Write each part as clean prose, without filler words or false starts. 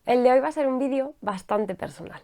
El de hoy va a ser un vídeo bastante personal.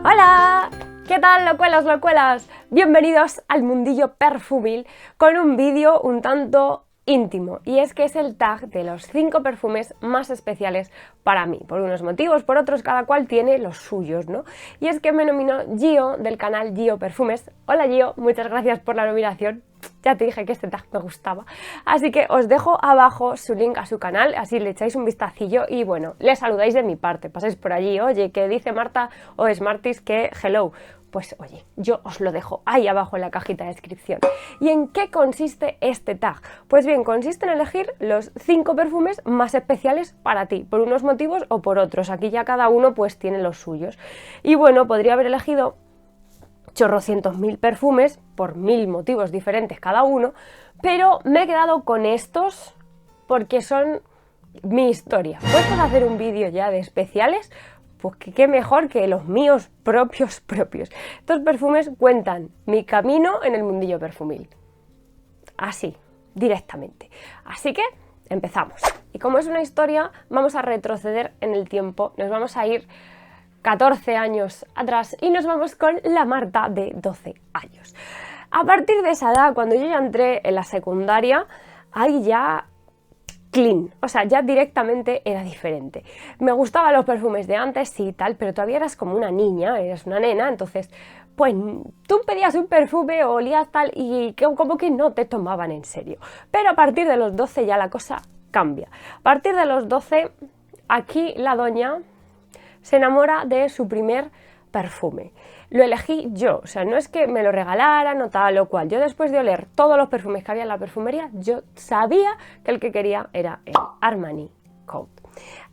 ¡Hola! ¿Qué tal, locuelos, locuelas? Bienvenidos al mundillo perfumil con un vídeo un tanto íntimo, y es que es el tag de los 5 perfumes más especiales para mí, por unos motivos, por otros, cada cual tiene los suyos, ¿no? Y es que me nominó Gio del canal Gio Perfumes. Hola Gio, muchas gracias por la nominación. Ya te dije que este tag me gustaba, así que os dejo abajo su link a su canal, así le echáis un vistacillo y bueno, le saludáis de mi parte, pasáis por allí, oye, que dice Marta o Smarties que hello. Pues oye, yo os lo dejo ahí abajo en la cajita de descripción. ¿Y en qué consiste este tag? Pues bien, consiste en elegir los 5 perfumes más especiales para ti, por unos motivos o por otros. Aquí ya cada uno pues tiene los suyos. Y bueno, podría haber elegido chorrocientos mil perfumes por 1000 motivos diferentes cada uno, pero me he quedado con estos porque son mi historia. ¿Puedes hacer un vídeo ya de especiales? Pues que qué mejor que los míos propios. Estos perfumes cuentan mi camino en el mundillo perfumil. Así, directamente. Así que empezamos. Y como es una historia, vamos a retroceder en el tiempo. Nos vamos a ir 14 años atrás y nos vamos con la Marta de 12 años. A partir de esa edad, cuando yo ya entré en la secundaria, ahí ya clean, o sea, ya directamente era diferente. Me gustaban los perfumes de antes, sí, tal, pero todavía eras como una niña, eras una nena, entonces, pues tú pedías un perfume o olías tal y como que no te tomaban en serio. Pero a partir de los 12 ya la cosa cambia. A partir de los 12, aquí la doña se enamora de su primer perfume. Lo elegí yo, o sea, no es que me lo regalaran o tal o cual. Yo, después de oler todos los perfumes que había en la perfumería, yo sabía que el que quería era el Armani Code.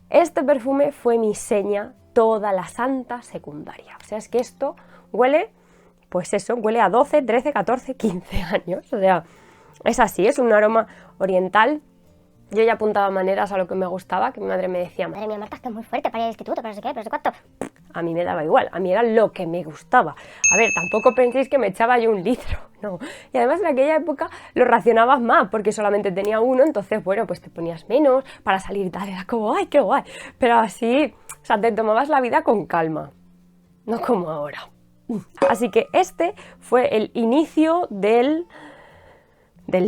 Este perfume fue mi seña toda la santa secundaria. O sea, es que esto huele, pues eso, huele a 12, 13, 14, 15 años. O sea, es así, es un aroma oriental. Yo ya apuntaba maneras a lo que me gustaba, que mi madre me decía, madre mía, Marta, esto es muy fuerte para ir al instituto, para no sé qué, para no sé cuánto. A mí me daba igual, a mí era lo que me gustaba. A ver, tampoco penséis que me echaba yo 1 litro, no. Y además en aquella época lo racionabas más, porque solamente tenía uno, entonces, bueno, pues te ponías menos para salir tal, era como, ¡ay, qué guay! Pero así, o sea, te tomabas la vida con calma, no como ahora. Así que este fue el inicio del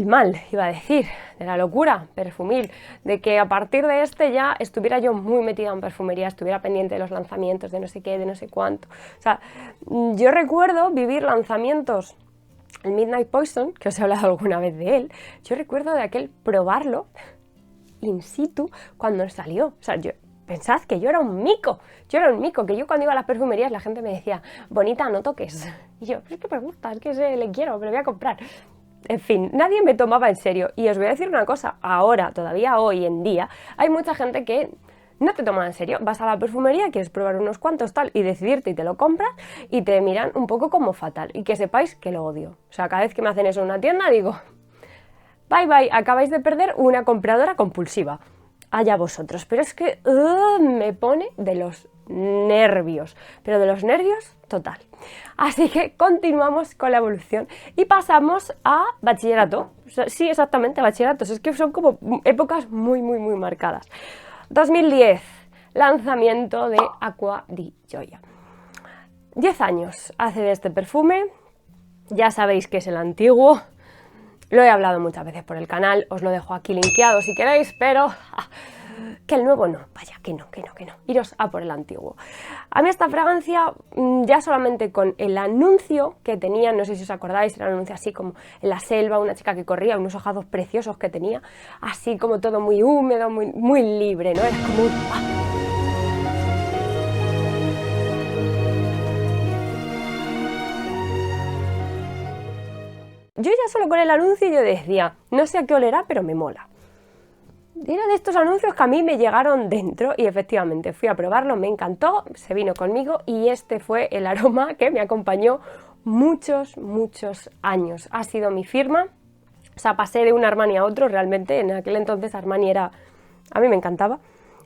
mal, iba a decir, de la locura perfumil, de que a partir de este ya estuviera yo muy metida en perfumería, estuviera pendiente de los lanzamientos, de no sé qué, de no sé cuánto. O sea, yo recuerdo vivir lanzamientos, el Midnight Poison, que os he hablado alguna vez de él, yo recuerdo de aquel probarlo in situ cuando salió. O sea, pensad que yo era un mico, que yo cuando iba a las perfumerías la gente me decía, bonita, no toques. Y yo, es que me gusta, es que le quiero, me lo voy a comprar. En fin, nadie me tomaba en serio. Y os voy a decir una cosa, ahora, todavía hoy en día, hay mucha gente que no te toma en serio. Vas a la perfumería, quieres probar unos cuantos tal y decidirte y te lo compras y te miran un poco como fatal. Y que sepáis que lo odio. O sea, cada vez que me hacen eso en una tienda digo, bye bye, acabáis de perder una compradora compulsiva. Allá vosotros. Pero es que me pone de los nervios, pero de los nervios total. Así que continuamos con la evolución y pasamos a bachillerato. O sea, sí, exactamente, bachillerato. Es que son como épocas muy marcadas. 2010, lanzamiento de Acqua di Gioia. 10 años hace de este perfume. Ya sabéis que es el antiguo. Lo he hablado muchas veces por el canal, os lo dejo aquí linkeado si queréis, pero que el nuevo no, vaya, que no. Iros a por el antiguo. A mí esta fragancia, ya solamente con el anuncio que tenía, no sé si os acordáis, era un anuncio así como en la selva, una chica que corría, unos ojazos preciosos que tenía, así como todo muy húmedo, muy libre, ¿no? Era como un... Yo ya solo con el anuncio yo decía, no sé a qué olerá, pero me mola. Era de estos anuncios que a mí me llegaron dentro y efectivamente fui a probarlo, me encantó, se vino conmigo y este fue el aroma que me acompañó muchos años. Ha sido mi firma, o sea, pasé de un Armani a otro, realmente en aquel entonces Armani era, a mí me encantaba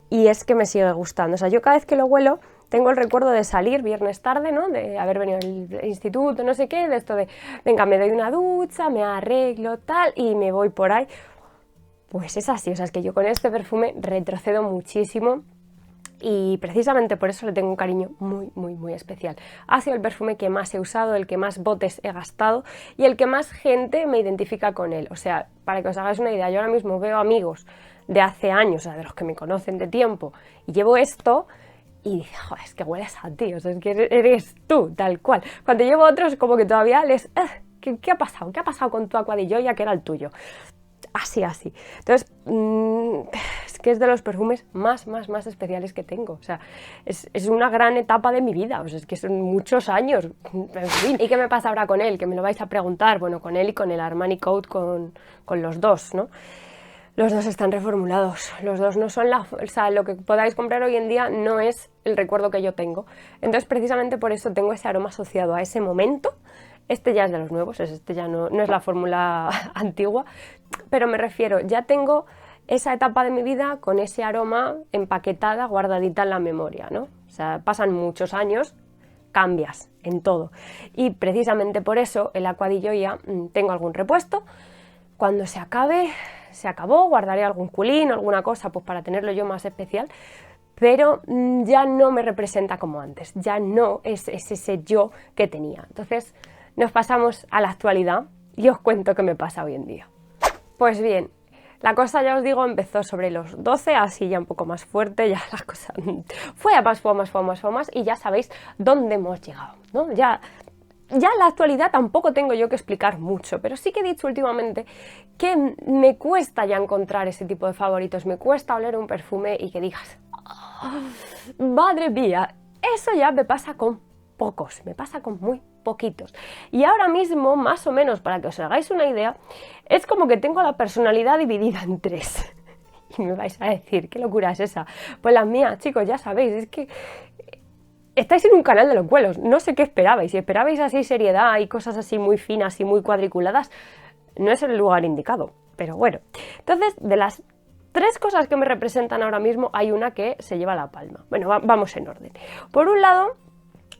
y es que me sigue gustando. O sea, yo cada vez que lo huelo tengo el recuerdo de salir viernes tarde, ¿no? De haber venido al instituto, no sé qué, de esto de, venga, me doy una ducha, me arreglo, tal, y me voy por ahí. Pues es así, o sea, es que yo con este perfume retrocedo muchísimo. Y precisamente por eso le tengo un cariño muy, muy, muy especial. Ha sido el perfume que más he usado, el que más botes he gastado y el que más gente me identifica con él. O sea, para que os hagáis una idea, yo ahora mismo veo amigos de hace años, o sea, de los que me conocen de tiempo, y llevo esto y dice, joder, es que hueles a ti, o sea, es que eres tú, tal cual. Cuando llevo otros, como que todavía les... ¿Qué ha pasado? ¿Qué ha pasado con tu Acqua di Gioia que era el tuyo? Así. Entonces, es que es de los perfumes más especiales que tengo. O sea, es una gran etapa de mi vida. O sea, es que son muchos años. En fin. ¿Y qué me pasa ahora con él? Que me lo vais a preguntar. Bueno, con él y con el Armani Code, con los dos, ¿no? Los dos están reformulados. Los dos no son o sea, lo que podáis comprar hoy en día no es el recuerdo que yo tengo. Entonces, precisamente por eso tengo ese aroma asociado a ese momento. Este ya es de los nuevos, este ya no es la fórmula antigua, pero me refiero, ya tengo esa etapa de mi vida con ese aroma empaquetada, guardadita en la memoria, ¿no? O sea, pasan muchos años, cambias en todo. Y precisamente por eso el Acqua di Gioia tengo algún repuesto. Cuando se acabe, se acabó, guardaré algún culín, alguna cosa pues para tenerlo yo más especial, pero ya no me representa como antes, ya no es ese yo que tenía. Entonces nos pasamos a la actualidad y os cuento qué me pasa hoy en día. Pues bien, la cosa, ya os digo, empezó sobre los 12, así ya un poco más fuerte, ya la cosa fue a más y ya sabéis dónde hemos llegado, ¿no? Ya en la actualidad tampoco tengo yo que explicar mucho, pero sí que he dicho últimamente que me cuesta ya encontrar ese tipo de favoritos, me cuesta oler un perfume y que digas, oh, madre mía, eso ya me pasa con pocos, me pasa con muy poquitos. Y ahora mismo, más o menos, para que os hagáis una idea, es como que tengo la personalidad dividida en 3. Y me vais a decir, ¿qué locura es esa? Pues la mía, chicos, ya sabéis, es que estáis en un canal de locuelos, no sé qué esperabais. Si esperabais así seriedad y cosas así muy finas y muy cuadriculadas, no es el lugar indicado. Pero bueno, entonces, de las 3 cosas que me representan ahora mismo, hay una que se lleva la palma. Bueno, vamos en orden. Por un lado,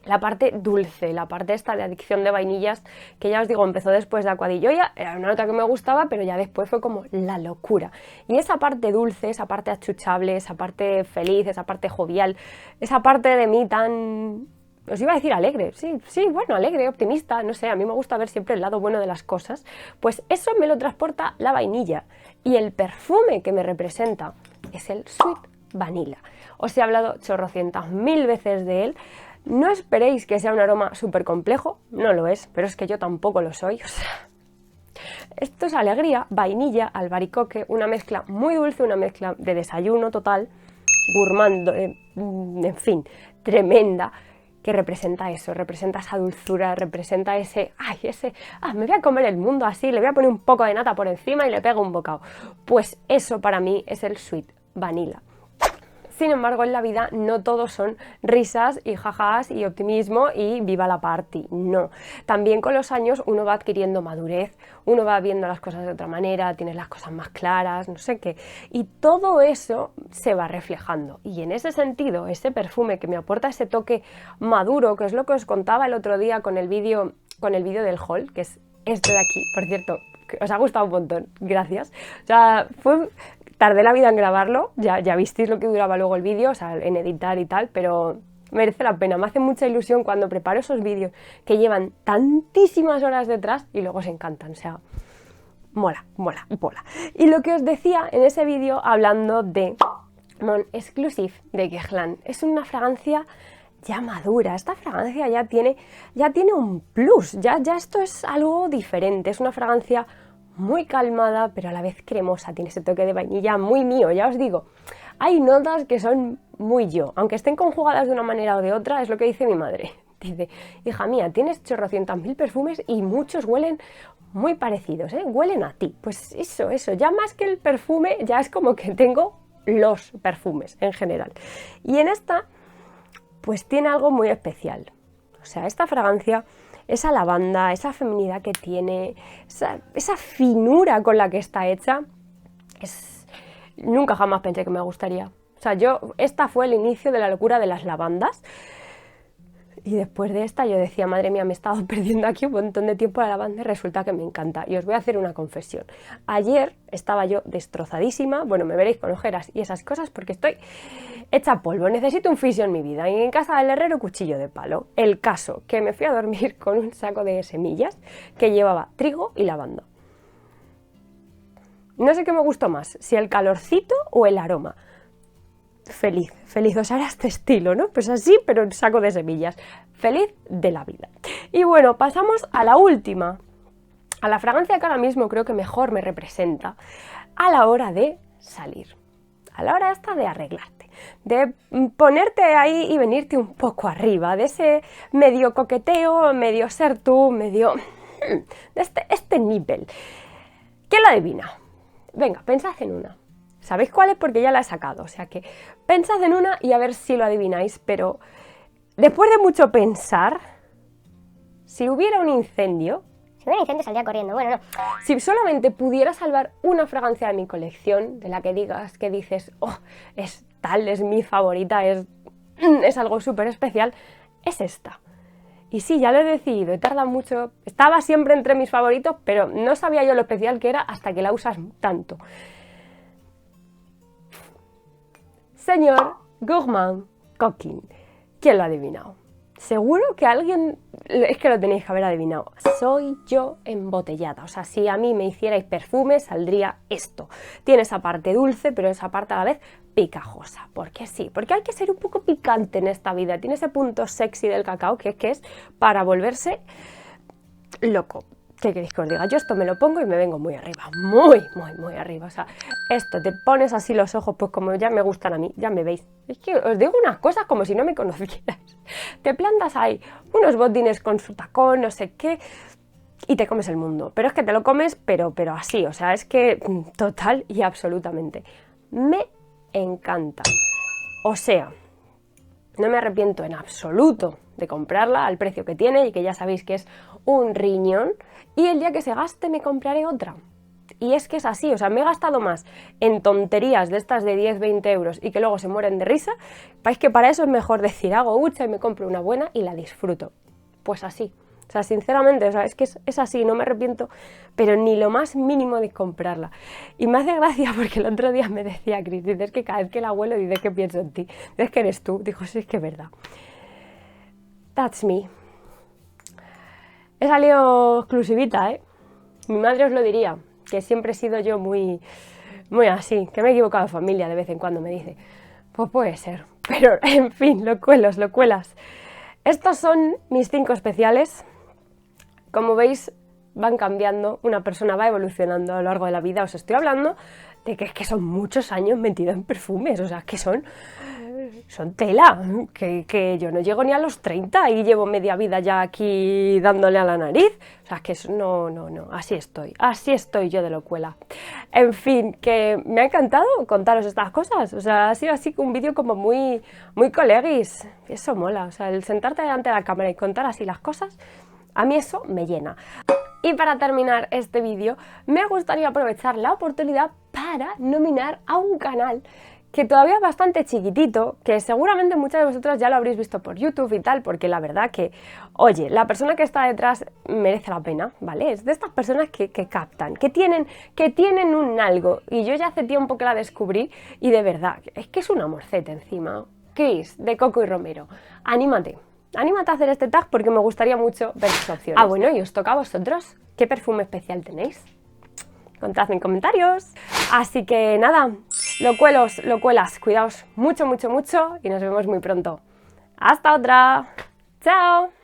la parte dulce, la parte esta de adicción de vainillas, que ya os digo, empezó después de Acqua di Gioia, era una nota que me gustaba, pero ya después fue como la locura. Y esa parte dulce, esa parte achuchable, esa parte feliz, esa parte jovial, esa parte de mí tan... os iba a decir alegre, sí, bueno, alegre, optimista, no sé, a mí me gusta ver siempre el lado bueno de las cosas, pues eso me lo transporta la vainilla. Y el perfume que me representa es el Sweet Vanilla. Os he hablado chorrocientas mil veces de él. No esperéis que sea un aroma súper complejo, no lo es, pero es que yo tampoco lo soy, o sea, esto es alegría, vainilla, albaricoque, una mezcla muy dulce, una mezcla de desayuno total, gourmand, en fin, tremenda, que representa eso, representa esa dulzura, representa me voy a comer el mundo así, le voy a poner un poco de nata por encima y le pego un bocado. Pues eso para mí es el Sweet Vanilla. Sin embargo, en la vida no todos son risas y jajas y optimismo y viva la party, no. También con los años uno va adquiriendo madurez, uno va viendo las cosas de otra manera, tienes las cosas más claras, no sé qué, y todo eso se va reflejando. Y en ese sentido, ese perfume que me aporta ese toque maduro, que es lo que os contaba el otro día con el vídeo del haul, que es este de aquí, por cierto, que os ha gustado un montón, gracias. O sea, tardé la vida en grabarlo, ya visteis lo que duraba luego el vídeo, o sea, en editar y tal, pero merece la pena. Me hace mucha ilusión cuando preparo esos vídeos que llevan tantísimas horas detrás y luego se encantan, o sea, mola. Y lo que os decía en ese vídeo hablando de Mon Exclusive de Guerlain, es una fragancia ya madura, esta fragancia ya tiene un plus, ya esto es algo diferente, es una fragancia muy calmada, pero a la vez cremosa, tiene ese toque de vainilla muy mío, ya os digo. Hay notas que son muy yo, aunque estén conjugadas de una manera o de otra, es lo que dice mi madre. Dice, hija mía, tienes chorrocientas mil perfumes y muchos huelen muy parecidos, ¿eh? Huelen a ti. Pues eso, ya más que el perfume, ya es como que tengo los perfumes en general. Y en esta, pues tiene algo muy especial. O sea, esta fragancia, esa lavanda, esa feminidad que tiene, esa finura con la que está hecha, nunca jamás pensé que me gustaría. O O sea, esta fue el inicio de la locura de las lavandas. Y después de esta yo decía, madre mía, me he estado perdiendo aquí un montón de tiempo a la lavanda y resulta que me encanta. Y os voy a hacer una confesión. Ayer estaba yo destrozadísima, bueno, me veréis con ojeras y esas cosas porque estoy hecha polvo. Necesito un fisio en mi vida y en casa del herrero cuchillo de palo. El caso, que me fui a dormir con un saco de semillas que llevaba trigo y lavanda. No sé qué me gustó más, si el calorcito o el aroma. Feliz, o sea, era este estilo, ¿no? Pues así, pero en saco de semillas. Feliz de la vida. Y bueno, pasamos a la última, a la fragancia que ahora mismo creo que mejor me representa a la hora de salir, a la hora esta de arreglarte, de ponerte ahí y venirte un poco arriba, de ese medio coqueteo, medio ser tú, medio... de este nivel. ¿Quién lo adivina? Venga, pensad en una. ¿Sabéis cuál es? Porque ya la he sacado, o sea que pensad en una y a ver si lo adivináis, pero después de mucho pensar, si hubiera un incendio... Si hubiera incendio saldría corriendo, bueno, no. Si solamente pudiera salvar una fragancia de mi colección, de la que dices, oh, es tal, es mi favorita, es algo súper especial, es esta. Y sí, ya lo he decidido, he tardado mucho, estaba siempre entre mis favoritos, pero no sabía yo lo especial que era hasta que la usas tanto. Señor Gourmand Coquin. ¿Quién lo ha adivinado? Seguro que alguien... Es que lo tenéis que haber adivinado. Soy yo embotellada. O sea, si a mí me hicierais perfume, saldría esto. Tiene esa parte dulce, pero esa parte a la vez picajosa. ¿Por qué sí? Porque hay que ser un poco picante en esta vida. Tiene ese punto sexy del cacao que es para volverse loco. ¿Qué queréis que os diga? Yo esto me lo pongo y me vengo muy arriba, muy arriba. O sea, esto, te pones así los ojos, pues como ya me gustan a mí, ya me veis. Es que os digo unas cosas como si no me conocierais. Te plantas ahí unos botines con su tacón, no sé qué, y te comes el mundo. Pero es que te lo comes, pero así, o sea, es que total y absolutamente. Me encanta. O sea, no me arrepiento en absoluto de comprarla al precio que tiene y que ya sabéis que es un riñón, y el día que se gaste me compraré otra. Y es que es así, o sea, me he gastado más en tonterías de estas de 10-20 euros y que luego se mueren de risa, es que para eso es mejor decir, hago hucha y me compro una buena y la disfruto. Pues así, o sea, sinceramente, o sea, es que es así, no me arrepiento, pero ni lo más mínimo de comprarla. Y me hace gracia porque el otro día me decía Cris, es que cada vez que la huelo dice que pienso en ti, es que eres tú, dijo, sí, es que es verdad. That's me. He salido exclusivita, ¿eh? Mi madre os lo diría, que siempre he sido yo muy así, que me he equivocado de familia de vez en cuando, me dice. Pues puede ser, pero en fin, lo cuelas. Estos son mis 5 especiales. Como veis, van cambiando, una persona va evolucionando a lo largo de la vida. Os estoy hablando de que es que son muchos años metidos en perfumes, o sea, que son tela, que yo no llego ni a los 30 y llevo media vida ya aquí dándole a la nariz, o sea, que no, así estoy yo de locuela. En fin, que me ha encantado contaros estas cosas, o sea, ha sido así un vídeo como muy coleguis, eso mola, o sea, el sentarte delante de la cámara y contar así las cosas, a mí eso me llena. Y para terminar este vídeo, me gustaría aprovechar la oportunidad para nominar a un canal que todavía es bastante chiquitito, que seguramente muchas de vosotras ya lo habréis visto por YouTube y tal, porque la verdad que, oye, la persona que está detrás merece la pena, ¿vale? Es de estas personas que captan, que tienen un algo, y yo ya hace tiempo que la descubrí, y de verdad, es que es un amorcete encima. Cris, de Coco y Romero, anímate a hacer este tag porque me gustaría mucho ver sus opciones. Ah, bueno, y os toca a vosotros, ¿qué perfume especial tenéis? Contadme en comentarios. Así que nada, locuelas, cuidaos mucho y nos vemos muy pronto. ¡Hasta otra! ¡Chao!